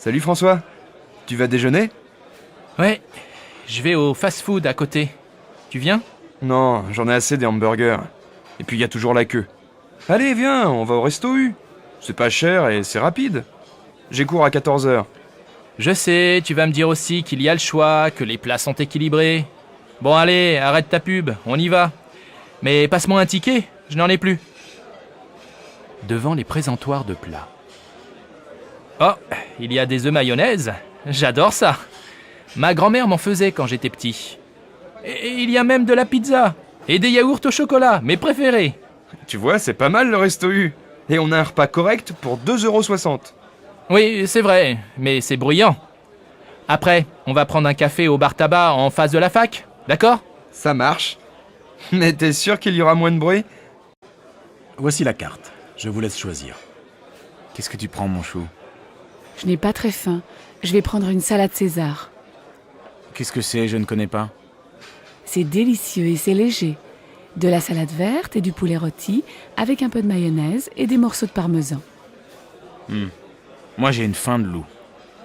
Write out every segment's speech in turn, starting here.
Salut François, tu vas déjeuner? Ouais, je vais au fast-food à côté. Tu viens? Non, j'en ai assez des hamburgers. Et puis il y a toujours la queue. Allez, viens, on va au resto U. C'est pas cher et c'est rapide. J'ai cours à 14h. Je sais, tu vas me dire aussi qu'il y a le choix, que les plats sont équilibrés. Bon allez, arrête ta pub, on y va. Mais passe-moi un ticket, je n'en ai plus. Devant les présentoirs de plats. Oh, il y a des œufs mayonnaise. J'adore ça. Ma grand-mère m'en faisait quand j'étais petit. Et il y a même de la pizza. Et des yaourts au chocolat, mes préférés. Tu vois, c'est pas mal le resto U. Et on a un repas correct pour 2,60 €. Oui, c'est vrai, mais c'est bruyant. Après, on va prendre un café au bar tabac en face de la fac, d'accord? Ça marche. Mais t'es sûr qu'il y aura moins de bruit? Voici la carte. Je vous laisse choisir. Qu'est-ce que tu prends, mon chou? Je n'ai pas très faim. Je vais prendre une salade César. Qu'est-ce que c'est? Je ne connais pas. C'est délicieux et c'est léger. De la salade verte et du poulet rôti avec un peu de mayonnaise et des morceaux de parmesan. Moi, j'ai une faim de loup.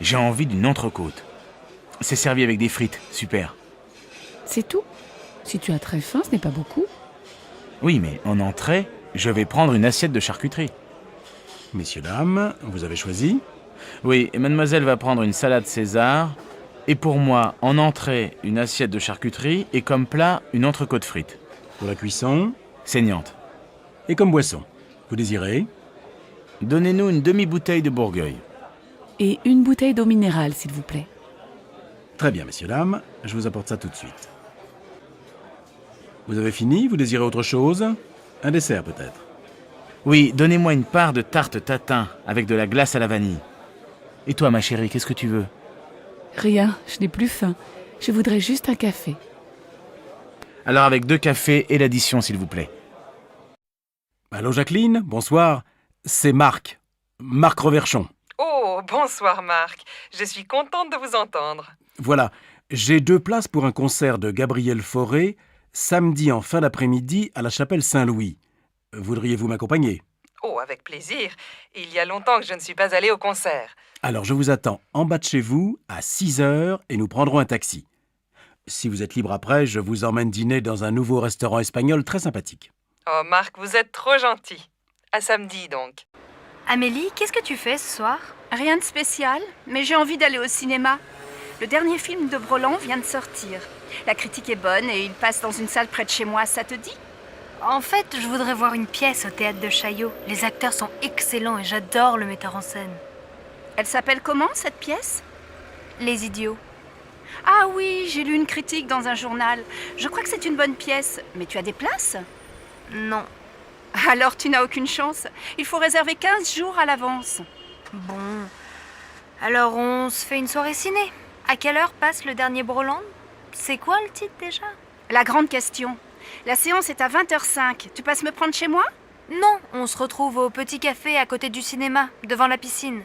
J'ai envie d'une entrecôte. C'est servi avec des frites, super. C'est tout. Si tu as très faim, ce n'est pas beaucoup. Oui, mais en entrée, je vais prendre une assiette de charcuterie. Messieurs, dames, vous avez choisi? Oui, et mademoiselle va prendre une salade César. Et pour moi, en entrée, une assiette de charcuterie. Et comme plat, une entrecôte frite. Pour la cuisson? Saignante. Et comme boisson? Vous désirez? Donnez-nous une demi-bouteille de Bourgueil. Et une bouteille d'eau minérale, s'il vous plaît. Très bien, messieurs, dames. Je vous apporte ça tout de suite. Vous avez fini? Vous désirez autre chose? Un dessert, peut-être? Oui, donnez-moi une part de tarte tatin avec de la glace à la vanille. Et toi, ma chérie, qu'est-ce que tu veux? Rien, je n'ai plus faim. Je voudrais juste un café. Alors avec 2 cafés et l'addition, s'il vous plaît. Allô, Jacqueline? Bonsoir. C'est Marc. Marc Reverchon. Oh, bonsoir Marc. Je suis contente de vous entendre. Voilà. J'ai 2 places pour un concert de Gabriel Fauré, samedi en fin d'après-midi à la chapelle Saint-Louis. Voudriez-vous m'accompagner? Oh, avec plaisir. Il y a longtemps que je ne suis pas allée au concert. Alors je vous attends en bas de chez vous à 6h et nous prendrons un taxi. Si vous êtes libre après, je vous emmène dîner dans un nouveau restaurant espagnol très sympathique. Oh Marc, vous êtes trop gentil. À samedi donc. Amélie, qu'est-ce que tu fais ce soir? Rien de spécial, mais j'ai envie d'aller au cinéma. Le dernier film de Broland vient de sortir. La critique est bonne et il passe dans une salle près de chez moi, ça te dit? En fait, je voudrais voir une pièce au théâtre de Chaillot. Les acteurs sont excellents et j'adore le metteur en scène. Elle s'appelle comment, cette pièce? Les Idiots. Ah oui, j'ai lu une critique dans un journal. Je crois que c'est une bonne pièce. Mais tu as des places? Non. Alors tu n'as aucune chance. Il faut réserver 15 jours à l'avance. Bon. Alors on se fait une soirée ciné. À quelle heure passe le dernier Broland? C'est quoi le titre déjà? La grande question. La séance est à 20h05. Tu passes me prendre chez moi? Non, on se retrouve au petit café à côté du cinéma, devant la piscine.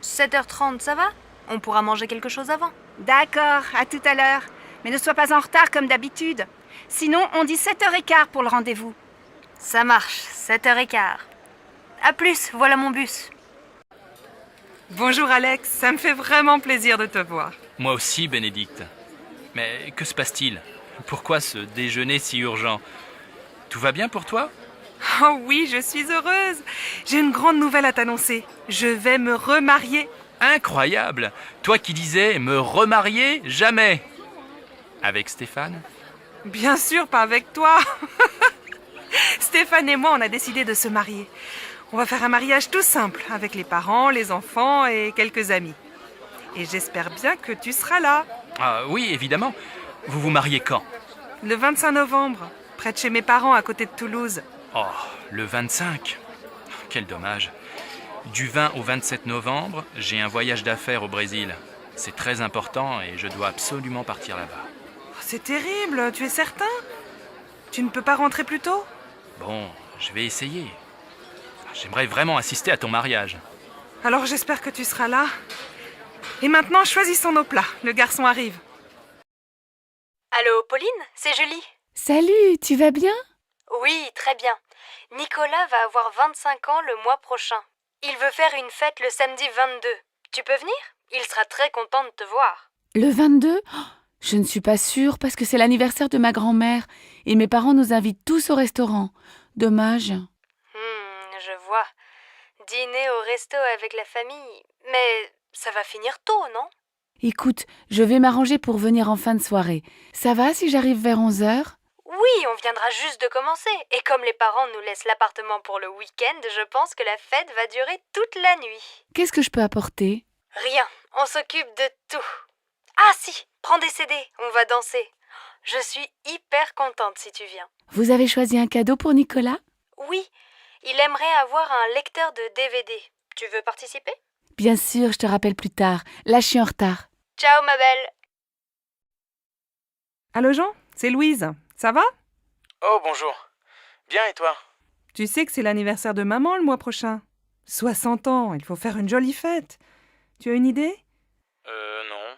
7h30, ça va? On pourra manger quelque chose avant. D'accord, à tout à l'heure. Mais ne sois pas en retard comme d'habitude. Sinon, on dit 7h15 pour le rendez-vous. Ça marche, 7h15. À plus, voilà mon bus. Bonjour Alex, ça me fait vraiment plaisir de te voir. Moi aussi, Bénédicte. Mais que se passe-t-il? Pourquoi ce déjeuner si urgent? Tout va bien pour toi? Oh oui, je suis heureuse. J'ai une grande nouvelle à t'annoncer. Je vais me remarier. Incroyable! Toi qui disais me remarier jamais! Avec Stéphane? Bien sûr, pas avec toi. Stéphane et moi, on a décidé de se marier. On va faire un mariage tout simple, avec les parents, les enfants et quelques amis. Et j'espère bien que tu seras là. Ah oui, évidemment. Vous vous mariez quand? Le 25 novembre, près de chez mes parents, à côté de Toulouse. Oh, le 25. Quel dommage. Du 20 au 27 novembre, j'ai un voyage d'affaires au Brésil. C'est très important et je dois absolument partir là-bas. C'est terrible, tu es certain? Tu ne peux pas rentrer plus tôt? Bon, je vais essayer. J'aimerais vraiment assister à ton mariage. Alors j'espère que tu seras là. Et maintenant, choisissons nos plats. Le garçon arrive. Allô, Pauline? C'est Julie. Salut, tu vas bien? Oui, très bien. Nicolas va avoir 25 ans le mois prochain. Il veut faire une fête le samedi 22. Tu peux venir? Il sera très content de te voir. Le 22 ? Oh, je ne suis pas sûre parce que c'est l'anniversaire de ma grand-mère et mes parents nous invitent tous au restaurant. Dommage. Je vois. Dîner au resto avec la famille. Mais ça va finir tôt, non? Écoute, je vais m'arranger pour venir en fin de soirée. Ça va si j'arrive vers 11h ? Oui, on viendra juste de commencer. Et comme les parents nous laissent l'appartement pour le week-end, je pense que la fête va durer toute la nuit. Qu'est-ce que je peux apporter ? Rien, on s'occupe de tout. Ah si, prends des CD, on va danser. Je suis hyper contente si tu viens. Vous avez choisi un cadeau pour Nicolas ? Oui, il aimerait avoir un lecteur de DVD. Tu veux participer? Bien sûr, je te rappelle plus tard. Là, je suis en retard. Ciao ma belle. Allô Jean, c'est Louise. Ça va? Oh, bonjour. Bien, et toi? Tu sais que c'est l'anniversaire de maman le mois prochain. 60 ans, il faut faire une jolie fête. Tu as une idée? Non.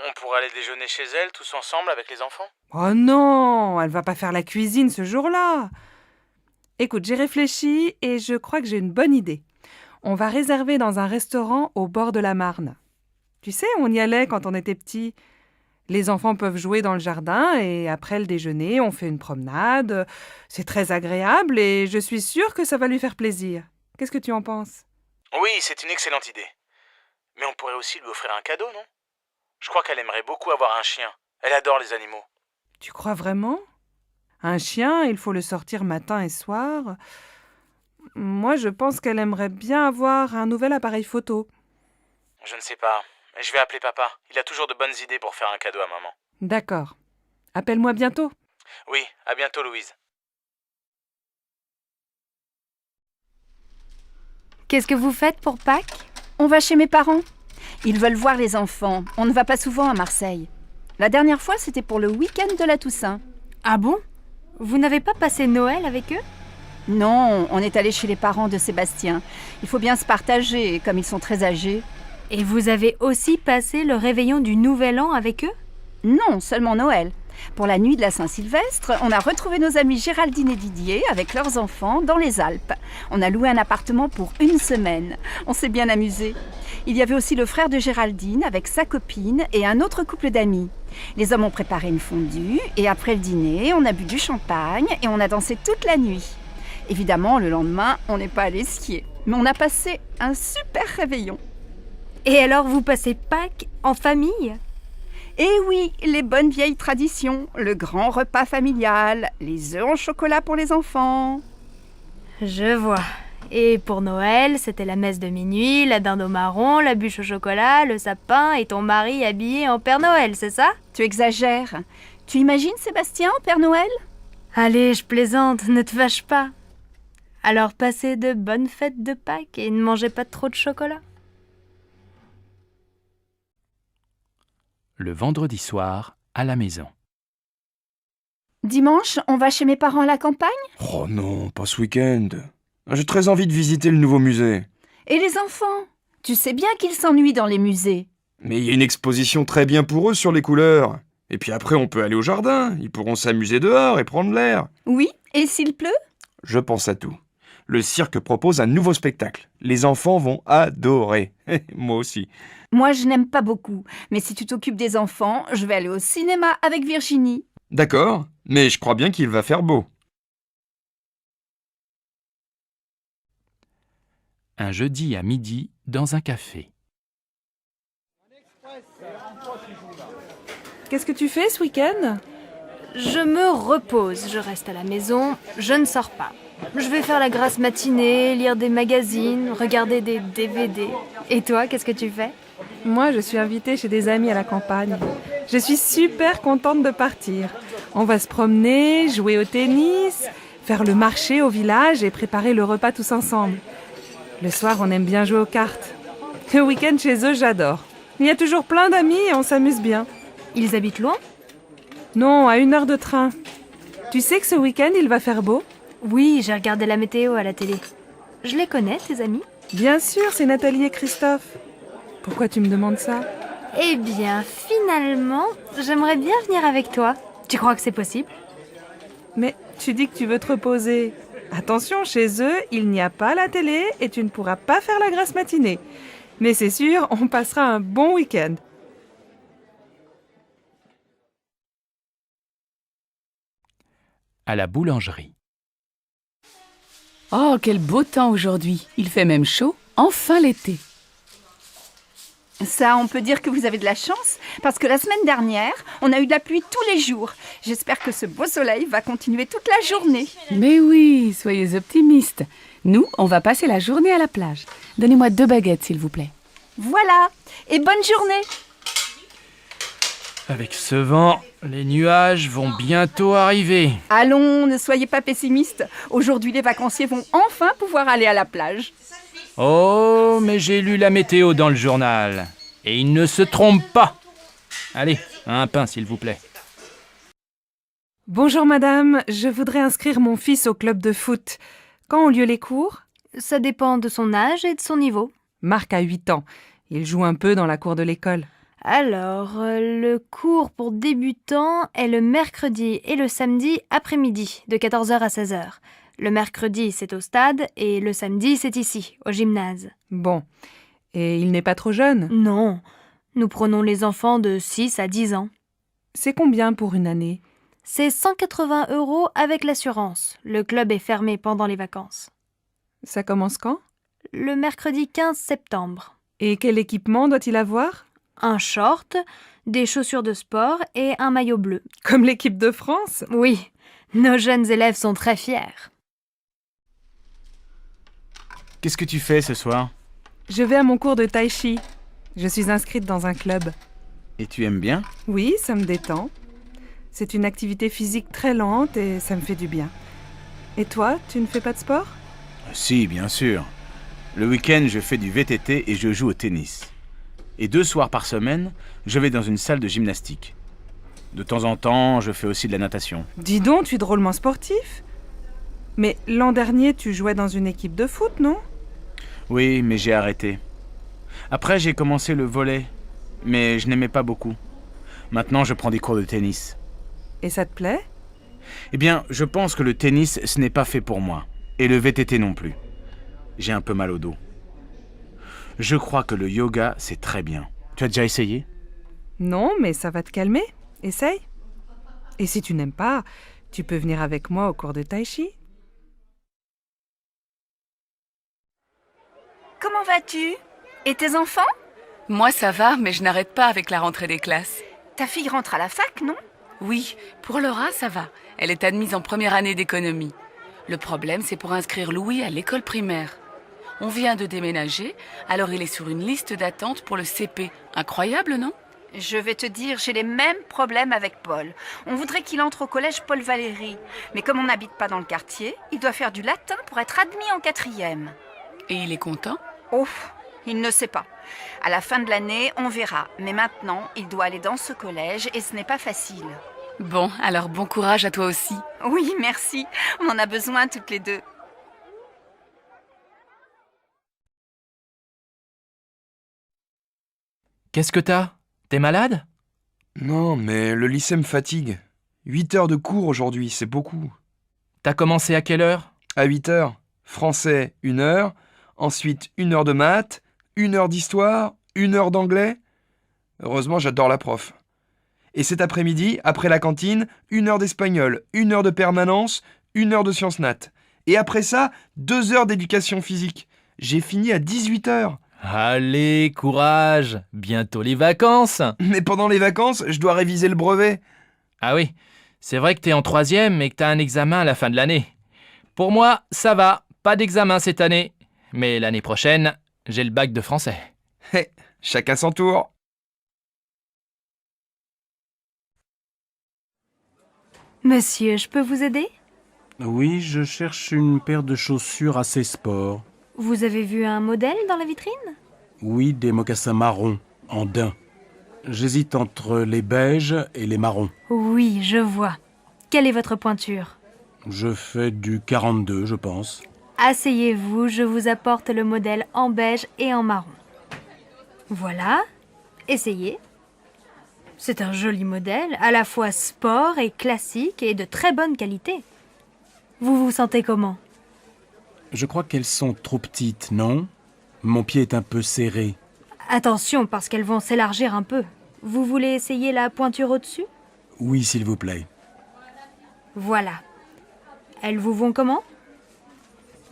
On pourrait aller déjeuner chez elle, tous ensemble, avec les enfants? Oh non, elle va pas faire la cuisine ce jour-là. Écoute, j'ai réfléchi et je crois que j'ai une bonne idée. On va réserver dans un restaurant au bord de la Marne. Tu sais, on y allait quand on était petits. Les enfants peuvent jouer dans le jardin et après le déjeuner, on fait une promenade. C'est très agréable et je suis sûre que ça va lui faire plaisir. Qu'est-ce que tu en penses? Oui, c'est une excellente idée. Mais on pourrait aussi lui offrir un cadeau, non? Je crois qu'elle aimerait beaucoup avoir un chien. Elle adore les animaux. Tu crois vraiment? Un chien, il faut le sortir matin et soir. Moi, je pense qu'elle aimerait bien avoir un nouvel appareil photo. Je ne sais pas. Je vais appeler papa. Il a toujours de bonnes idées pour faire un cadeau à maman. D'accord. Appelle-moi bientôt. Oui, à bientôt, Louise. Qu'est-ce que vous faites pour Pâques? On va chez mes parents. Ils veulent voir les enfants. On ne va pas souvent à Marseille. La dernière fois, c'était pour le week-end de la Toussaint. Ah bon? Vous n'avez pas passé Noël avec eux? Non, on est allé chez les parents de Sébastien. Il faut bien se partager, comme ils sont très âgés. Et vous avez aussi passé le réveillon du Nouvel An avec eux? Non, seulement Noël. Pour la nuit de la Saint-Sylvestre, on a retrouvé nos amis Géraldine et Didier avec leurs enfants dans les Alpes. On a loué un appartement pour une semaine. On s'est bien amusé. Il y avait aussi le frère de Géraldine avec sa copine et un autre couple d'amis. Les hommes ont préparé une fondue et après le dîner, on a bu du champagne et on a dansé toute la nuit. Évidemment, le lendemain, on n'est pas allé skier. Mais on a passé un super réveillon. Et alors vous passez Pâques en famille? Eh oui, les bonnes vieilles traditions, le grand repas familial, les œufs en chocolat pour les enfants. Je vois. Et pour Noël, c'était la messe de minuit, la dinde au marron, la bûche au chocolat, le sapin et ton mari habillé en Père Noël, c'est ça? Tu exagères. Tu imagines Sébastien en Père Noël? Allez, je plaisante, ne te fâche pas. Alors passez de bonnes fêtes de Pâques et ne mangez pas trop de chocolat. Le vendredi soir, à la maison. Dimanche, on va chez mes parents à la campagne? Oh non, pas ce week-end. J'ai très envie de visiter le nouveau musée. Et les enfants? Tu sais bien qu'ils s'ennuient dans les musées. Mais il y a une exposition très bien pour eux sur les couleurs. Et puis après, on peut aller au jardin. Ils pourront s'amuser dehors et prendre l'air. Oui, et s'il pleut? Je pense à tout. Le cirque propose un nouveau spectacle. Les enfants vont adorer. Moi aussi. Moi, je n'aime pas beaucoup. Mais si tu t'occupes des enfants, je vais aller au cinéma avec Virginie. D'accord, mais je crois bien qu'il va faire beau. Un jeudi à midi, dans un café. Qu'est-ce que tu fais ce week-end? Je me repose, je reste à la maison, je ne sors pas. Je vais faire la grasse matinée, lire des magazines, regarder des DVD. Et toi, qu'est-ce que tu fais? Moi, je suis invitée chez des amis à la campagne. Je suis super contente de partir. On va se promener, jouer au tennis, faire le marché au village et préparer le repas tous ensemble. Le soir, on aime bien jouer aux cartes. Le week-end chez eux, j'adore. Il y a toujours plein d'amis et on s'amuse bien. Ils habitent loin? Non, à 1 heure de train. Tu sais que ce week-end, il va faire beau? Oui, j'ai regardé la météo à la télé. Je les connais, tes amis? Bien sûr, c'est Nathalie et Christophe. Pourquoi tu me demandes ça? Eh bien, finalement, j'aimerais bien venir avec toi. Tu crois que c'est possible? Mais tu dis que tu veux te reposer. Attention, chez eux, il n'y a pas la télé et tu ne pourras pas faire la grasse matinée. Mais c'est sûr, on passera un bon week-end. À la boulangerie. Oh, quel beau temps aujourd'hui. Il fait même chaud. Enfin l'été. Ça, on peut dire que vous avez de la chance, parce que la semaine dernière, on a eu de la pluie tous les jours. J'espère que ce beau soleil va continuer toute la journée. Mais oui, soyez optimistes. Nous, on va passer la journée à la plage. Donnez-moi 2 baguettes, s'il vous plaît. Voilà, et bonne journée. Avec ce vent, les nuages vont bientôt arriver. Allons, ne soyez pas pessimistes. Aujourd'hui, les vacanciers vont enfin pouvoir aller à la plage. Oh, mais j'ai lu la météo dans le journal. Et il ne se trompe pas. Allez, un pain, s'il vous plaît. Bonjour madame, je voudrais inscrire mon fils au club de foot. Quand ont lieu les cours? Ça dépend de son âge et de son niveau. Marc a 8 ans. Il joue un peu dans la cour de l'école. Alors, le cours pour débutants est le mercredi et le samedi après-midi, de 14h à 16h. Le mercredi, c'est au stade, et le samedi, c'est ici, au gymnase. Bon. Et il n'est pas trop jeune? Non, nous prenons les enfants de 6 à 10 ans. C'est combien pour une année? C'est 180 € avec l'assurance. Le club est fermé pendant les vacances. Ça commence quand? Le mercredi 15 septembre. Et quel équipement doit-il avoir? Un short, des chaussures de sport et un maillot bleu. Comme l'équipe de France? Oui, nos jeunes élèves sont très fiers. Qu'est-ce que tu fais ce soir? Je vais à mon cours de tai chi. Je suis inscrite dans un club. Et tu aimes bien? Oui, ça me détend. C'est une activité physique très lente et ça me fait du bien. Et toi, tu ne fais pas de sport? Si, bien sûr. Le week-end, je fais du VTT et je joue au tennis. Et 2 soirs par semaine, je vais dans une salle de gymnastique. De temps en temps, je fais aussi de la natation. Dis donc, tu es drôlement sportif. Mais l'an dernier, tu jouais dans une équipe de foot, non? Oui, mais j'ai arrêté. Après, j'ai commencé le volley, mais je n'aimais pas beaucoup. Maintenant, je prends des cours de tennis. Et ça te plaît? Eh bien, je pense que le tennis, ce n'est pas fait pour moi. Et le VTT non plus. J'ai un peu mal au dos. Je crois que le yoga, c'est très bien. Tu as déjà essayé? Non, mais ça va te calmer. Essaye. Et si tu n'aimes pas, tu peux venir avec moi au cours de tai chi. Comment vas-tu? Et tes enfants? Moi, ça va, mais je n'arrête pas avec la rentrée des classes. Ta fille rentre à la fac, non? Oui, pour Laura, ça va. Elle est admise en première année d'économie. Le problème, c'est pour inscrire Louis à l'école primaire. On vient de déménager, alors il est sur une liste d'attente pour le CP. Incroyable, non? Je vais te dire, j'ai les mêmes problèmes avec Paul. On voudrait qu'il entre au collège Paul Valéry. Mais comme on n'habite pas dans le quartier, il doit faire du latin pour être admis en 4e. Et il est content? Oh, il ne sait pas. À la fin de l'année, on verra. Mais maintenant, il doit aller dans ce collège et ce n'est pas facile. Bon, alors bon courage à toi aussi. Oui, merci. On en a besoin toutes les deux. Qu'est-ce que t'as? T'es malade? Non, mais le lycée me fatigue. 8 heures de cours aujourd'hui, c'est beaucoup. T'as commencé à quelle heure? À 8 heures, français 1 heure, ensuite 1 heure de maths, 1 heure d'histoire, 1 heure d'anglais. Heureusement, j'adore la prof. Et cet après-midi, après la cantine, 1 heure d'espagnol, 1 heure de permanence, 1 heure de sciences nat. Et après ça, 2 heures d'éducation physique. J'ai fini à 18 heures. Allez, courage! Bientôt les vacances! Mais pendant les vacances, je dois réviser le brevet. Ah oui, c'est vrai que t'es en 3e et que t'as un examen à la fin de l'année. Pour moi, ça va, pas d'examen cette année. Mais l'année prochaine, j'ai le bac de français. Hé, chacun son tour. Monsieur, je peux vous aider? Oui, je cherche une paire de chaussures assez sport. Vous avez vu un modèle dans la vitrine? Oui, des mocassins marrons, en daim. J'hésite entre les beiges et les marrons. Oui, je vois. Quelle est votre pointure? Je fais du 42, je pense. Asseyez-vous, je vous apporte le modèle en beige et en marron. Voilà, essayez. C'est un joli modèle, à la fois sport et classique et de très bonne qualité. Vous vous sentez comment? Je crois qu'elles sont trop petites, non? Mon pied est un peu serré. Attention, parce qu'elles vont s'élargir un peu. Vous voulez essayer la pointure au-dessus? Oui, s'il vous plaît. Voilà. Elles vous vont comment?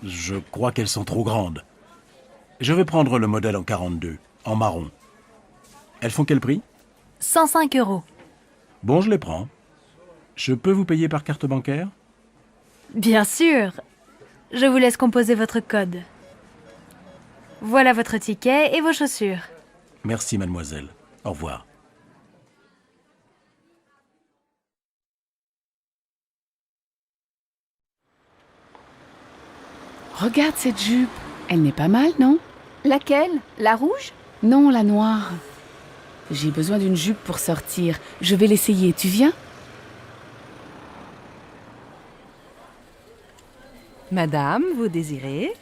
Je crois qu'elles sont trop grandes. Je vais prendre le modèle en 42, en marron. Elles font quel prix? 105 €. Bon, je les prends. Je peux vous payer par carte bancaire? Bien sûr. Je vous laisse composer votre code. Voilà votre ticket et vos chaussures. Merci, mademoiselle. Au revoir. Regarde cette jupe. Elle n'est pas mal, non? Laquelle? La rouge? Non, la noire. J'ai besoin d'une jupe pour sortir. Je vais l'essayer. Tu viens? Madame, vous désirez?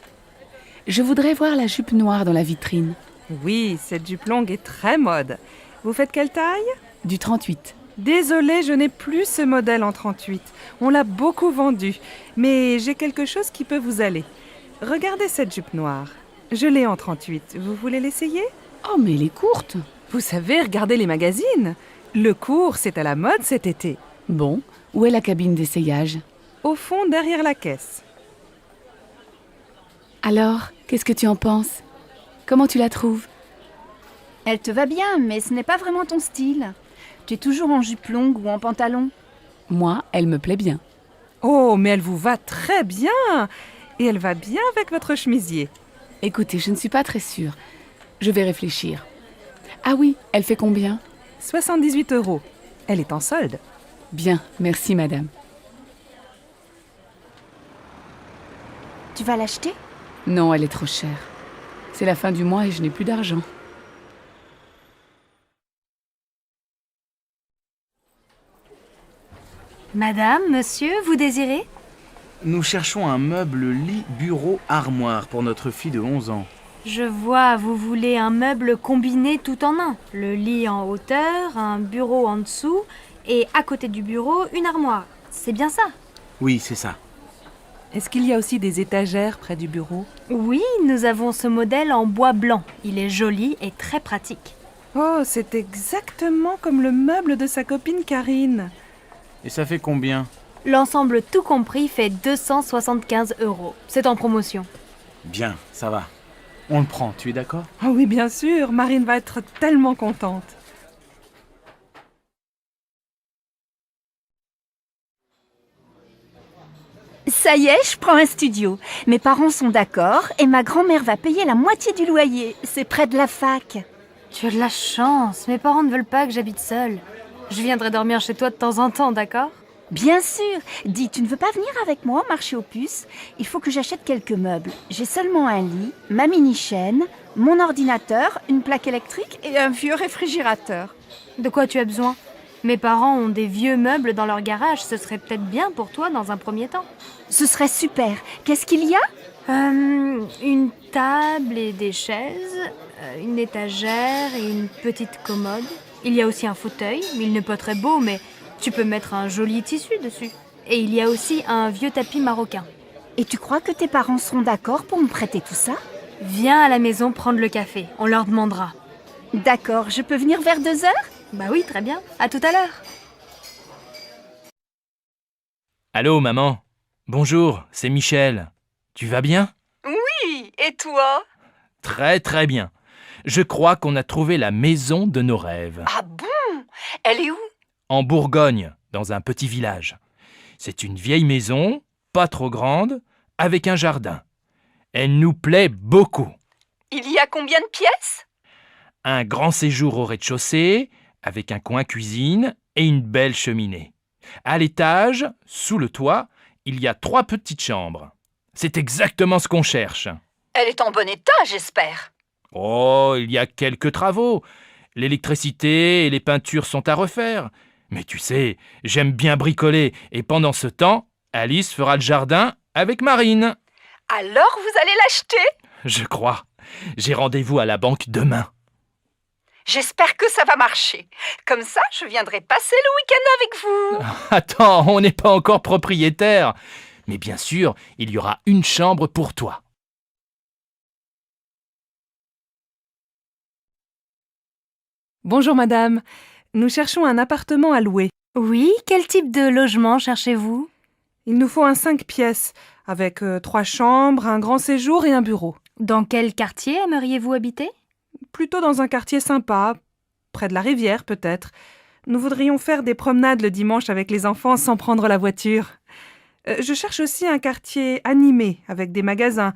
Je voudrais voir la jupe noire dans la vitrine. Oui, cette jupe longue est très mode. Vous faites quelle taille? Du 38. Désolée, je n'ai plus ce modèle en 38. On l'a beaucoup vendu. Mais j'ai quelque chose qui peut vous aller. Regardez cette jupe noire. Je l'ai en 38. Vous voulez l'essayer? Oh, mais elle est courte. Vous savez, regardez les magazines. Le court, c'est à la mode cet été. Bon, où est la cabine d'essayage? Au fond, derrière la caisse. Alors, qu'est-ce que tu en penses? Comment tu la trouves? Elle te va bien, mais ce n'est pas vraiment ton style. Tu es toujours en jupe longue ou en pantalon. Moi, elle me plaît bien. Oh, mais elle vous va très bien. Et elle va bien avec votre chemisier. Écoutez, je ne suis pas très sûre. Je vais réfléchir. Ah oui, elle fait combien? 78 €. Elle est en solde. Bien, merci madame. Tu vas l'acheter? Non, elle est trop chère. C'est la fin du mois et je n'ai plus d'argent. Madame, monsieur, vous désirez? Nous cherchons un meuble lit, bureau, armoire pour notre fille de 11 ans. Je vois, vous voulez un meuble combiné tout en un. Le lit en hauteur, un bureau en dessous et à côté du bureau, une armoire. C'est bien ça? Oui, c'est ça. Est-ce qu'il y a aussi des étagères près du bureau? Oui, nous avons ce modèle en bois blanc. Il est joli et très pratique. Oh, c'est exactement comme le meuble de sa copine Karine. Et ça fait combien? L'ensemble tout compris fait 275 €. C'est en promotion. Bien, ça va. On le prend, tu es d'accord? Oh oui, bien sûr, Marine va être tellement contente. Ça y est, je prends un studio. Mes parents sont d'accord et ma grand-mère va payer la moitié du loyer. C'est près de la fac. Tu as de la chance. Mes parents ne veulent pas que j'habite seule. Je viendrai dormir chez toi de temps en temps, d'accord? Bien sûr. Dis, tu ne veux pas venir avec moi au marché aux puces? Il faut que j'achète quelques meubles. J'ai seulement un lit, ma mini-chaîne, mon ordinateur, une plaque électrique et un vieux réfrigérateur. De quoi tu as besoin? Mes parents ont des vieux meubles dans leur garage. Ce serait peut-être bien pour toi dans un premier temps. Ce serait super. Qu'est-ce qu'il y a? Une table et des chaises, une étagère et une petite commode. Il y a aussi un fauteuil, il n'est pas très beau, mais tu peux mettre un joli tissu dessus. Et il y a aussi un vieux tapis marocain. Et tu crois que tes parents seront d'accord pour me prêter tout ça? Viens à la maison prendre le café, on leur demandera. D'accord, je peux venir vers 2 heures? Bah oui, très bien. À tout à l'heure. Allô, maman. Bonjour, c'est Michel. Tu vas bien? Oui, et toi? Très très bien. Je crois qu'on a trouvé la maison de nos rêves. Ah bon? Elle est où? En Bourgogne, dans un petit village. C'est une vieille maison, pas trop grande, avec un jardin. Elle nous plaît beaucoup. Il y a combien de pièces? Un grand séjour au rez-de-chaussée, avec un coin cuisine et une belle cheminée. À l'étage, sous le toit, il y a 3 petites chambres. C'est exactement ce qu'on cherche. Elle est en bon état, j'espère. Oh, il y a quelques travaux. L'électricité et les peintures sont à refaire. Mais tu sais, j'aime bien bricoler et pendant ce temps, Alice fera le jardin avec Marine. Alors vous allez l'acheter? Je crois. J'ai rendez-vous à la banque demain. J'espère que ça va marcher. Comme ça, je viendrai passer le week-end avec vous. Attends, on n'est pas encore propriétaire. Mais bien sûr, il y aura une chambre pour toi. Bonjour madame. Nous cherchons un appartement à louer. Oui, quel type de logement cherchez-vous? Il nous faut un 5 pièces, avec 3 chambres, un grand séjour et un bureau. Dans quel quartier aimeriez-vous habiter? Plutôt dans un quartier sympa, près de la rivière peut-être. Nous voudrions faire des promenades le dimanche avec les enfants sans prendre la voiture. Je cherche aussi un quartier animé, avec des magasins,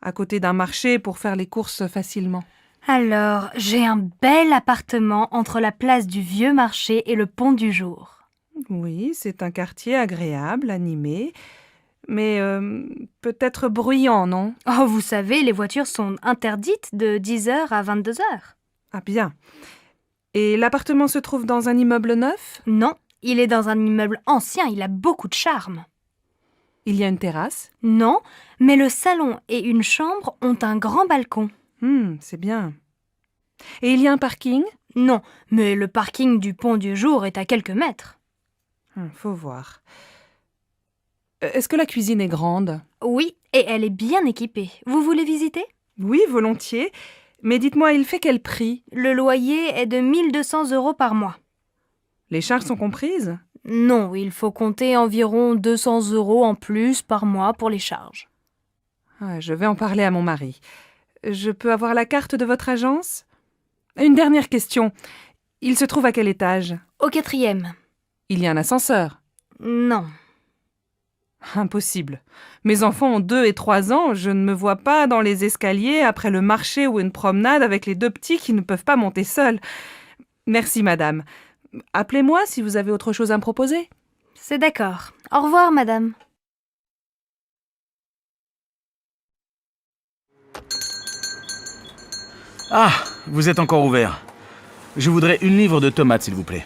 à côté d'un marché pour faire les courses facilement. Alors, j'ai un bel appartement entre la place du Vieux Marché et le Pont du Jour. Oui, c'est un quartier agréable, animé, mais peut-être bruyant, non? Oh, vous savez, les voitures sont interdites de 10h à 22h. Ah bien. Et l'appartement se trouve dans un immeuble neuf? Non, il est dans un immeuble ancien, il a beaucoup de charme. Il y a une terrasse? Non, mais le salon et une chambre ont un grand balcon. C'est bien. Et il y a un parking? Non, mais le parking du Pont du Jour est à quelques mètres. Faut voir. Est-ce que la cuisine est grande? Oui, et elle est bien équipée. Vous voulez visiter? Oui, volontiers. Mais dites-moi, il fait quel prix? Le loyer est de 1200 € par mois. Les charges sont comprises? Non, il faut compter environ 200 € en plus par mois pour les charges. Je vais en parler à mon mari. Je peux avoir la carte de votre agence? Une dernière question. Il se trouve à quel étage? Au 4e. Il y a un ascenseur? Non. Impossible. Mes enfants ont 2 et 3 ans. Je ne me vois pas dans les escaliers après le marché ou une promenade avec les 2 petits qui ne peuvent pas monter seuls. Merci, madame. Appelez-moi si vous avez autre chose à me proposer. C'est d'accord. Au revoir, madame. Ah, vous êtes encore ouvert. Je voudrais 1 livre de tomates, s'il vous plaît.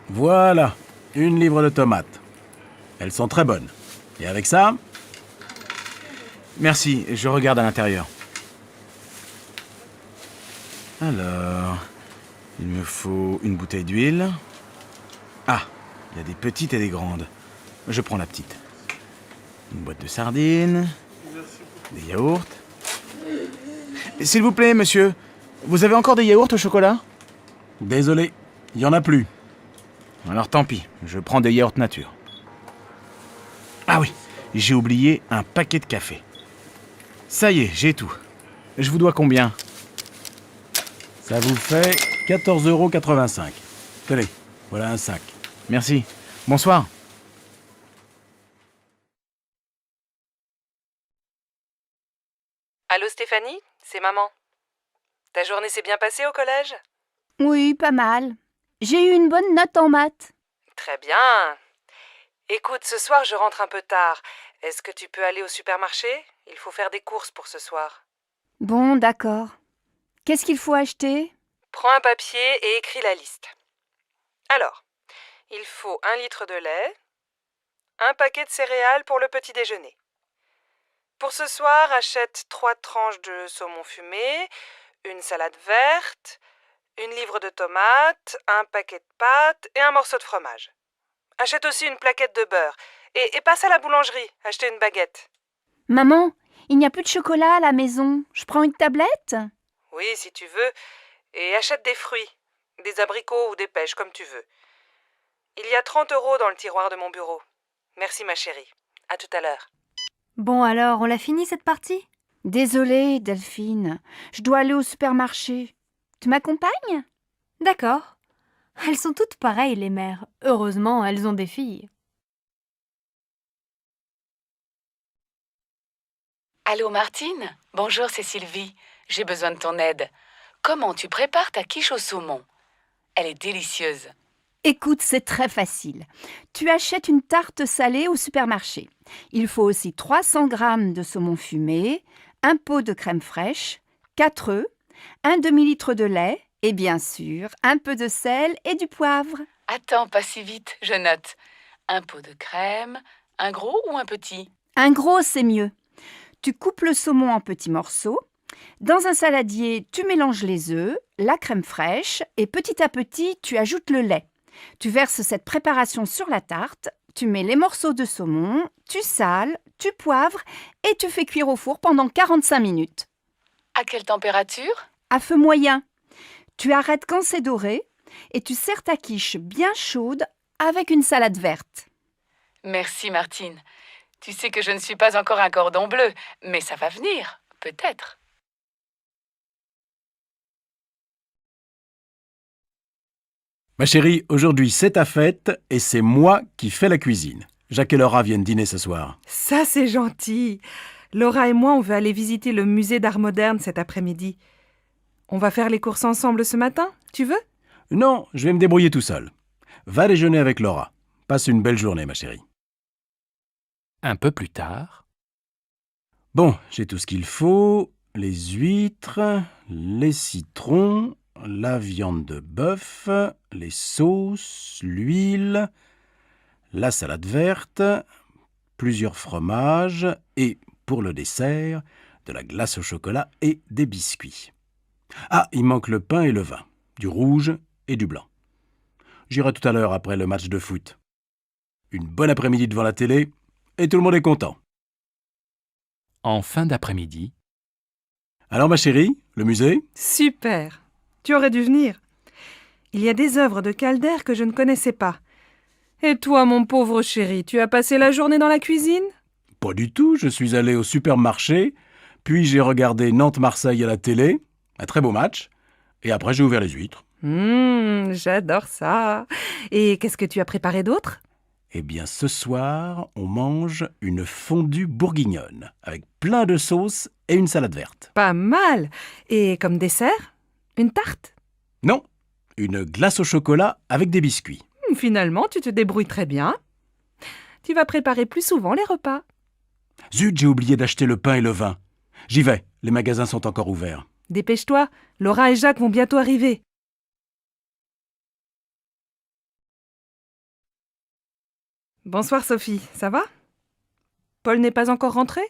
Voilà, 1 livre de tomates. Elles sont très bonnes. Et avec ça? Merci, je regarde à l'intérieur. Alors, il me faut une bouteille d'huile. Ah, il y a des petites et des grandes. Je prends la petite. Une boîte de sardines. Des yaourts. S'il vous plaît, monsieur, vous avez encore des yaourts au chocolat? Désolé, il n'y en a plus. Alors tant pis, je prends des yaourts nature. Ah oui, j'ai oublié un paquet de café. Ça y est, j'ai tout. Je vous dois combien? Ça vous fait 14,85 €. Tenez, voilà un sac. Merci. Bonsoir. Allô Stéphanie? C'est maman. Ta journée s'est bien passée au collège? Oui, pas mal. J'ai eu une bonne note en maths. Très bien. Écoute, ce soir je rentre un peu tard. Est-ce que tu peux aller au supermarché? Il faut faire des courses pour ce soir. Bon, d'accord. Qu'est-ce qu'il faut acheter? Prends un papier et écris la liste. Alors, il faut 1 litre de lait, un paquet de céréales pour le petit déjeuner. Pour ce soir, achète 3 tranches de saumon fumé, une salade verte, 1 livre de tomates, un paquet de pâtes et un morceau de fromage. Achète aussi une plaquette de beurre et passe à la boulangerie, acheter une baguette. Maman, il n'y a plus de chocolat à la maison. Je prends une tablette? Oui, si tu veux, et achète des fruits, des abricots ou des pêches, comme tu veux. Il y a 30 € dans le tiroir de mon bureau. Merci ma chérie. À tout à l'heure. Bon alors, on l'a fini cette partie? Désolée, Delphine. Je dois aller au supermarché. Tu m'accompagnes? D'accord. Elles sont toutes pareilles, les mères. Heureusement, elles ont des filles. Allô Martine? Bonjour, c'est Sylvie. J'ai besoin de ton aide. Comment tu prépares ta quiche au saumon? Elle est délicieuse. Écoute, c'est très facile. Tu achètes une tarte salée au supermarché. Il faut aussi 300 g de saumon fumé, un pot de crème fraîche, 4 œufs, un demi-litre de lait et bien sûr, un peu de sel et du poivre. Attends, pas si vite, je note. Un pot de crème, un gros ou un petit? Un gros, c'est mieux. Tu coupes le saumon en petits morceaux. Dans un saladier, tu mélanges les œufs, la crème fraîche et petit à petit, tu ajoutes le lait. Tu verses cette préparation sur la tarte, tu mets les morceaux de saumon, tu sales, tu poivres et tu fais cuire au four pendant 45 minutes. À quelle température? À feu moyen. Tu arrêtes quand c'est doré et tu sers ta quiche bien chaude avec une salade verte. Merci Martine. Tu sais que je ne suis pas encore un cordon bleu, mais ça va venir, peut-être. Ma chérie, aujourd'hui c'est ta fête et c'est moi qui fais la cuisine. Jacques et Laura viennent dîner ce soir. Ça, c'est gentil. Laura et moi, on veut aller visiter le musée d'art moderne cet après-midi. On va faire les courses ensemble ce matin, tu veux? Non, je vais me débrouiller tout seul. Va déjeuner avec Laura. Passe une belle journée, ma chérie. Un peu plus tard. Bon, j'ai tout ce qu'il faut. Les huîtres, les citrons, la viande de bœuf, les sauces, l'huile, la salade verte, plusieurs fromages et, pour le dessert, de la glace au chocolat et des biscuits. Ah, il manque le pain et le vin, du rouge et du blanc. J'irai tout à l'heure après le match de foot. Une bonne après-midi devant la télé et tout le monde est content. En fin d'après-midi. Alors ma chérie, le musée? Super. Tu aurais dû venir. Il y a des œuvres de Calder que je ne connaissais pas. Et toi, mon pauvre chéri, tu as passé la journée dans la cuisine? Pas du tout, je suis allé au supermarché, puis j'ai regardé Nantes-Marseille à la télé, un très beau match, et après j'ai ouvert les huîtres. J'adore ça. Et qu'est-ce que tu as préparé d'autre? Eh bien, ce soir, on mange une fondue bourguignonne, avec plein de sauces et une salade verte. Pas mal. Et comme dessert? Une tarte? Non, une glace au chocolat avec des biscuits. Finalement, tu te débrouilles très bien. Tu vas préparer plus souvent les repas. Zut, j'ai oublié d'acheter le pain et le vin. J'y vais, les magasins sont encore ouverts. Dépêche-toi, Laura et Jacques vont bientôt arriver. Bonsoir Sophie, ça va? Paul n'est pas encore rentré?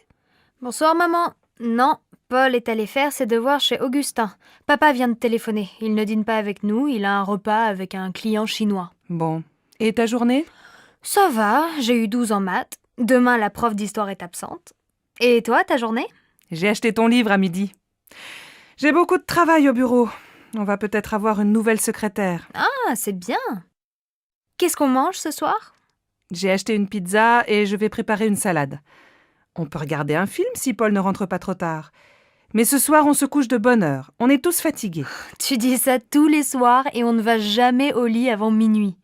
Bonsoir maman. Non, Paul est allé faire ses devoirs chez Augustin. Papa vient de téléphoner. Il ne dîne pas avec nous, il a un repas avec un client chinois. Bon. Et ta journée? Ça va, j'ai eu 12 en maths. Demain, la prof d'histoire est absente. Et toi, ta journée? J'ai acheté ton livre à midi. J'ai beaucoup de travail au bureau. On va peut-être avoir une nouvelle secrétaire. Ah, c'est bien. Qu'est-ce qu'on mange ce soir? J'ai acheté une pizza et je vais préparer une salade. On peut regarder un film si Paul ne rentre pas trop tard. Mais ce soir, on se couche de bonne heure. On est tous fatigués. Tu dis ça tous les soirs et on ne va jamais au lit avant minuit.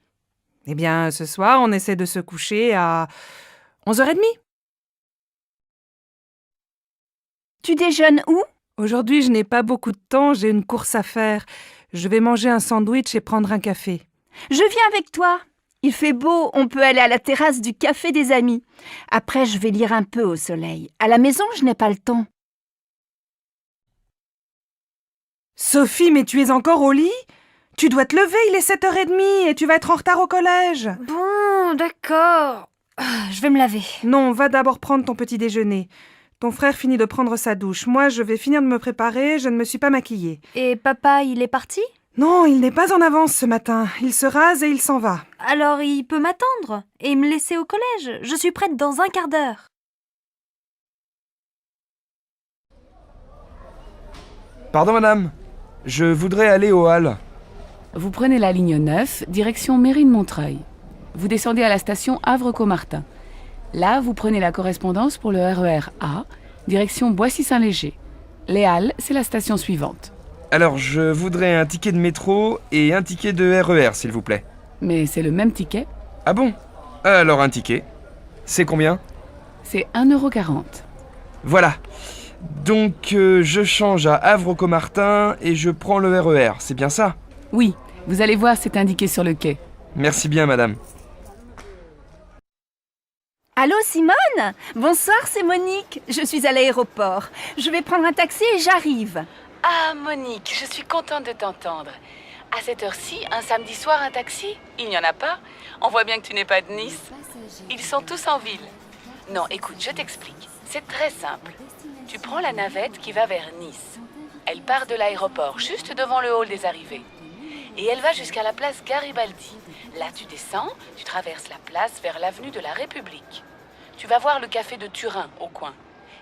Eh bien, ce soir, on essaie de se coucher à 11h30. Tu déjeunes où? Aujourd'hui, je n'ai pas beaucoup de temps, j'ai une course à faire. Je vais manger un sandwich et prendre un café. Je viens avec toi. Il fait beau, on peut aller à la terrasse du café des amis. Après, je vais lire un peu au soleil. À la maison, je n'ai pas le temps. Sophie, mais tu es encore au lit? Tu dois te lever, il est 7h30 et tu vas être en retard au collège. Bon, d'accord. Je vais me laver. Non, va d'abord prendre ton petit déjeuner. Ton frère finit de prendre sa douche. Moi, je vais finir de me préparer, je ne me suis pas maquillée. Et papa, il est parti? Non, il n'est pas en avance ce matin. Il se rase et il s'en va. Alors il peut m'attendre et me laisser au collège. Je suis prête dans un quart d'heure. Pardon madame, je voudrais aller au hall. Vous prenez la ligne 9, direction Mairie de Montreuil. Vous descendez à la station Havre-Caumartin. Là, vous prenez la correspondance pour le RER A, direction Boissy-Saint-Léger. Les Halles, c'est la station suivante. Alors, je voudrais un ticket de métro et un ticket de RER, s'il vous plaît. Mais c'est le même ticket. Ah bon? Alors un ticket. C'est combien? C'est 1,40 €. Voilà. Donc, je change à Havre-Caumartin et je prends le RER, c'est bien ça? Oui, vous allez voir, c'est indiqué sur le quai. Merci bien, madame. Allô Simone? Bonsoir, c'est Monique. Je suis à l'aéroport. Je vais prendre un taxi et j'arrive. Ah, Monique, je suis contente de t'entendre. À cette heure-ci, un samedi soir, un taxi? Il n'y en a pas? On voit bien que tu n'es pas de Nice. Ils sont tous en ville. Non, écoute, je t'explique. C'est très simple. Tu prends la navette qui va vers Nice. Elle part de l'aéroport, juste devant le hall des arrivées. Et elle va jusqu'à la place Garibaldi. Là, tu descends, tu traverses la place vers l'avenue de la République. Tu vas voir le café de Turin, au coin.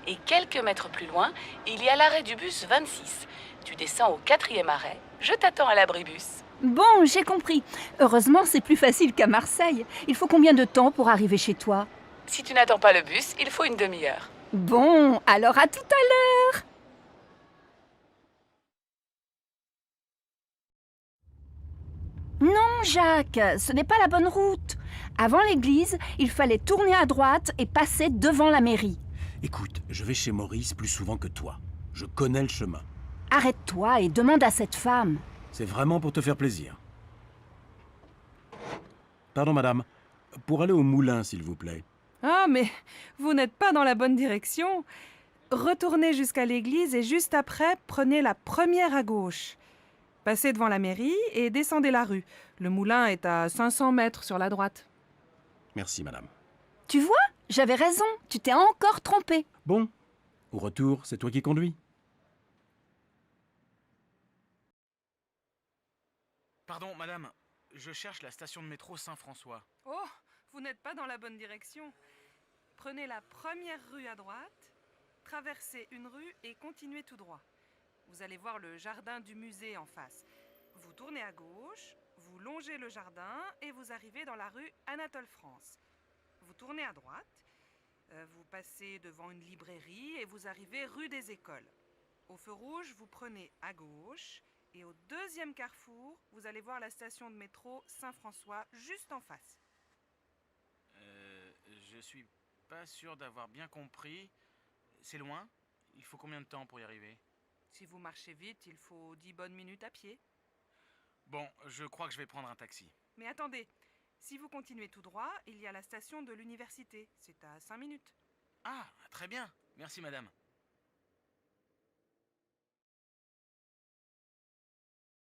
Et quelques mètres plus loin, il y a l'arrêt du bus 26. Tu descends au 4e arrêt. Je t'attends à l'abribus. Bon, j'ai compris. Heureusement, c'est plus facile qu'à Marseille. Il faut combien de temps pour arriver chez toi? Si tu n'attends pas le bus, il faut une demi-heure. Bon, alors à tout à l'heure. Non, Jacques, ce n'est pas la bonne route. Avant l'église, il fallait tourner à droite et passer devant la mairie. Écoute, je vais chez Maurice plus souvent que toi. Je connais le chemin. Arrête-toi et demande à cette femme. C'est vraiment pour te faire plaisir. Pardon, madame. Pour aller au moulin, s'il vous plaît. Ah, mais vous n'êtes pas dans la bonne direction. Retournez jusqu'à l'église et juste après, prenez la première à gauche. Passez devant la mairie et descendez la rue. Le moulin est à 500 mètres sur la droite. Merci, madame. Tu vois, j'avais raison, tu t'es encore trompé. Bon, au retour, c'est toi qui conduis. Pardon, madame, je cherche la station de métro Saint-François. Oh, vous n'êtes pas dans la bonne direction. Prenez la première rue à droite, traversez une rue et continuez tout droit. Vous allez voir le jardin du musée en face. Vous tournez à gauche, vous longez le jardin et vous arrivez dans la rue Anatole France. Vous tournez à droite, vous passez devant une librairie et vous arrivez rue des Écoles. Au feu rouge, vous prenez à gauche et au deuxième carrefour, vous allez voir la station de métro Saint-François juste en face. Je suis pas sûr d'avoir bien compris. C'est loin? Il faut combien de temps pour y arriver? Si vous marchez vite, il faut 10 bonnes minutes à pied. Bon, je crois que je vais prendre un taxi. Mais attendez, si vous continuez tout droit, il y a la station de l'université. C'est à 5 minutes. Ah, très bien. Merci, madame.